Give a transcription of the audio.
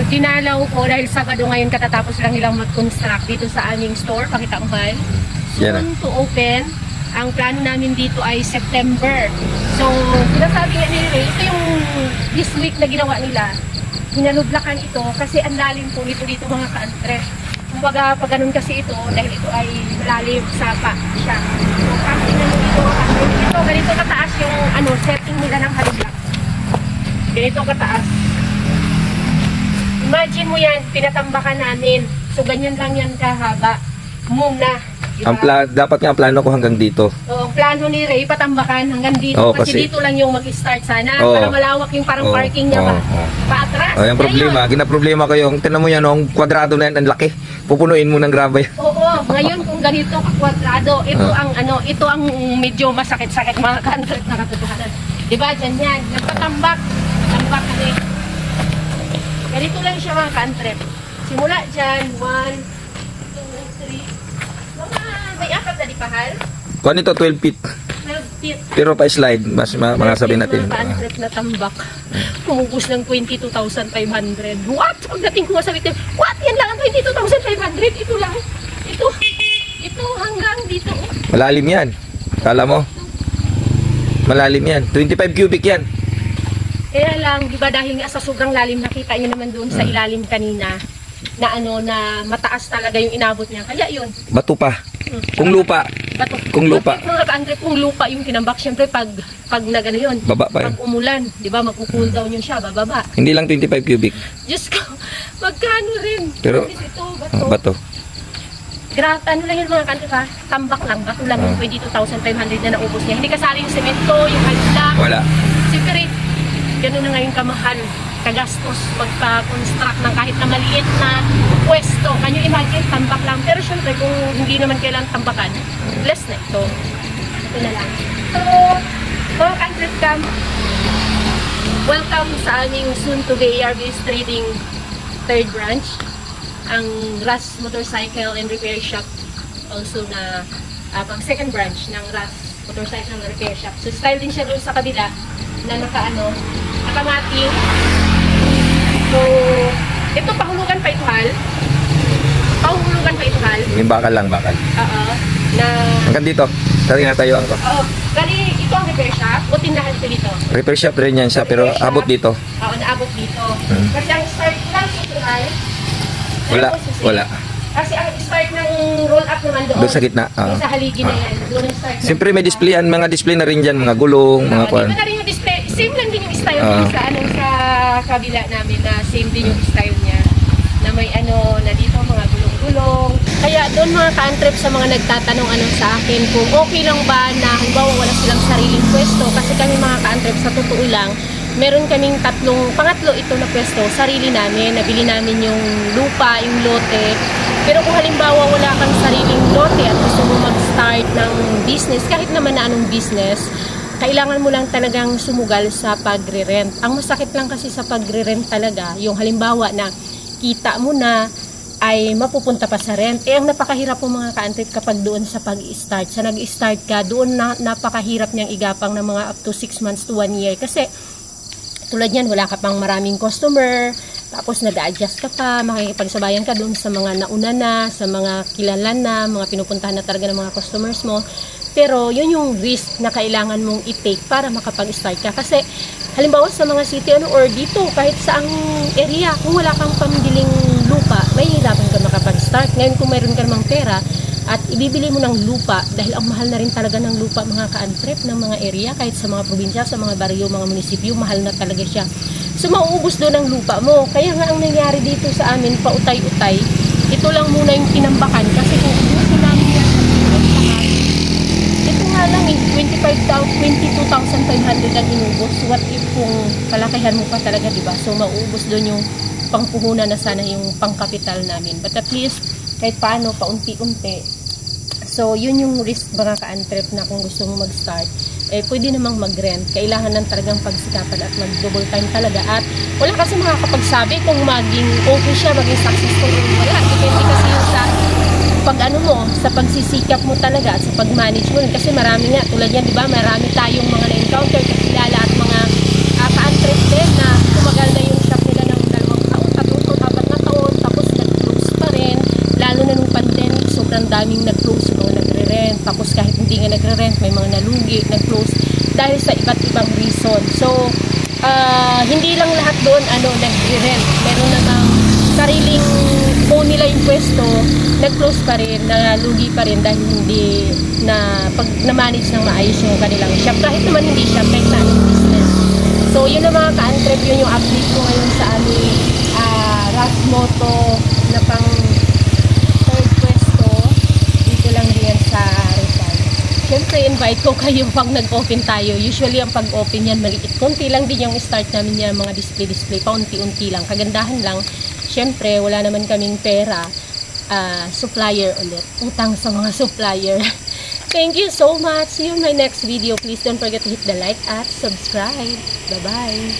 dinalaw ko dahil Sabado ngayon katatapos lang nilang mag-construct dito sa aming store, Pakita Mahal. Soon to open. Ang plano namin dito ay September. So, sinasabi nga nila, ito yung this week na ginawa nila. Hinalublakan ito kasi ang lalim po ito dito mga ka-antre. Kumbaga, pag ganun kasi ito, dahil ito ay malalim, sapa siya. So, kasi na ito, ganito kataas yung setting nila ng halublak. Ganito kataas. Imagine mo yan, pinatambakan namin. So, ganyan lang yan kahaba. Muna. Diba? Dapat nga ang plano ko hanggang dito. Oo, ang plano ni Ray, patambakan hanggang dito. Kasi dito lang yung mag-start sana. Para malawak yung parang parking niya ba? Paatras. Yung problema, ginaproblema ko yung, tinan mo yan, yung kwadrado na yan, ang laki. Pupunuin mo ng grabe. Oo, ngayon kung ganito kwadrado, ito ang medyo masakit-sakit mga ka-antre na katotohanan. Diba, dyan yan. Nagpatambak. Patambak kami. Ganito lang siya mga ka-antre. Simula dyan, 1, 2, 3. May apat na dipahal. Kung ito 12 feet. 12 feet. Pero pa slide, mas mga sabihin natin. Mga ka-antre na tambak. Kumubos ng 22,500. What? Pagdating ko sa victim, what? Yan lang ang 22,500. Ito lang. Ito hanggang dito. Malalim yan. Kala mo? Malalim yan. 25 cubic yan. Kaya lang, di ba dahil nga sa sobrang lalim, nakita nyo naman doon sa ilalim kanina, na na mataas talaga yung inabot niya. Kaya yun. Bato pa. Kung lupa. Bato. Kung lupa. Kung lupa yung tinambak, syempre pag na gano'n yun. Baba pa yun. Pag umulan, di ba, magkukool down yun siya, bababa. Hindi lang 25 cubic. Diyos ko, magkano rin. Pero, ito, bato. Ano lang yun mga kanto ha? Tambak lang, bato lang yung 22,500 na naubos niya. Hindi kasali yung semento, yung halda. Wala. Siyempre, gano'n na ngayon kamahal, kagastos, magpa-construct ng kahit na maliit na pwesto. Can you imagine, tambak lang. Pero syempre, kung hindi naman kailangan tambakan, less na ito. Ito na lang. So, mga ka-antre cam, welcome sa aming soon to be ARVS Trading 3rd branch. Ang RAS Motorcycle and Repair Shop. Also na pang 2nd branch ng RAS Motorcycle and Repair Shop. So, style din siya doon sa kabila na nakamating. So, ito pahulugan pa ito hal. Pahulugan pa ito hal. Yung bakal lang, bakal. Oo. Na hanggang dito. Tari nga tayo ako. Oo. Kali, ito ang repair shop. O tindahan ito dito. Repair shop rin yan siya, pero abot dito. Oo, naabot dito. Kasi ang start lang ito hal. Wala. Kasi ang start ng roll up naman doon sa gitna. Doon sa haligi na yan. Doon ang start. Siyempre may display yan. Mga display na rin dyan. Mga gulong, mga kwan. Di ba na rin yung display? Same lang din yung style sa kabila namin na same din yung style niya. Na may na dito mga gulong-gulong. Kaya doon mga ka-antrep sa mga nagtatanong sa akin kung okay lang ba na halimbawa wala silang sariling pwesto. Kasi kami mga ka-antrep sa totoo lang, meron kaming pangatlo ito na pwesto, sarili namin, nabili namin yung lupa, yung lote. Pero kung halimbawa wala kang sariling lote at gusto mo mag-start ng business, kahit naman na anong business, kailangan mo lang talagang sumugal sa pagre-rent. Ang masakit lang kasi sa pagre-rent talaga, yung halimbawa na kita mo na ay mapupunta pa sa rent. Ang napakahirap po mga ka-antrep kapag doon sa pag-start. Sa nag-start ka, doon napakahirap niyang igapang ng mga up to 6 months to 1 year. Kasi tulad yan, wala ka pang maraming customer, tapos nag-a-adjust ka pa, makikipagsabayan ka doon sa mga nauna na, sa mga kilala na, mga pinupuntahan na talaga ng mga customers mo. Pero yun yung risk na kailangan mong i-take para makapag-start ka. Kasi halimbawa sa mga city or dito, kahit saang area, kung wala kang pambiling lupa, may hirapan ka makapag-start. Ngayon kung mayroon ka namang pera, at ibibili mo ng lupa dahil ang mahal na rin talaga ng lupa mga ka-antrep ng mga area, kahit sa mga probinsya, sa mga baryo, mga munisipyo, mahal na talaga siya. So mauubos doon ang lupa mo. Kaya nga ang nangyari dito sa amin, pautay-utay, ito lang muna yung tinambakan kasi kung ubusin namin yan, ito nga lang 22,500 ang inubos. What if kung kalakihan mo pa talaga, diba? So mauubos doon yung pangpuhunan na sana yung pangkapital namin. But at least, kahit paano, paunti-unti. So, yun yung risk mga ka-antrep na kung gusto mo mag-start, pwede namang mag-rent. Kailangan lang talagang pagsikapan at mag-double time talaga. At wala kasi makakapagsabi kung maging okay siya, maging successful o wala. Depende kasi yun sa sa pagsisikap mo talaga at sa pag-manage mo. Kasi marami nga, tulad yan, di ba? Marami tayong mga na-encounter, kakilala at mga ka-antrep din na tumagal na yung shop nila ng 2 taon, 3 taon, hindi nga nagre-rent, may mga nalugi, nag-close dahil sa iba't ibang reason. So, hindi lang lahat doon nagre-rent. Meron namang sariling own nila yung pwesto, nag-close pa rin, nalugi pa rin dahil hindi na-manage ng maayos yung kanilang shop. Kahit naman hindi shop, kahit na anong business. So, yun ang mga ka-antrep, yun yung update ko ngayon sa aming Rasmoto na pang third pwesto. Dito lang din sa Rizal. Siyempre, invite ko kayo pag nag-open tayo. Usually, ang pag-open yan, maliit. Konti lang din yung start namin yan, mga display, paunti-unti lang. Kagandahan lang. Siyempre, wala naman kaming pera. Supplier ulit. Utang sa mga supplier. Thank you so much. See you in my next video. Please don't forget to hit the like at subscribe. Bye-bye.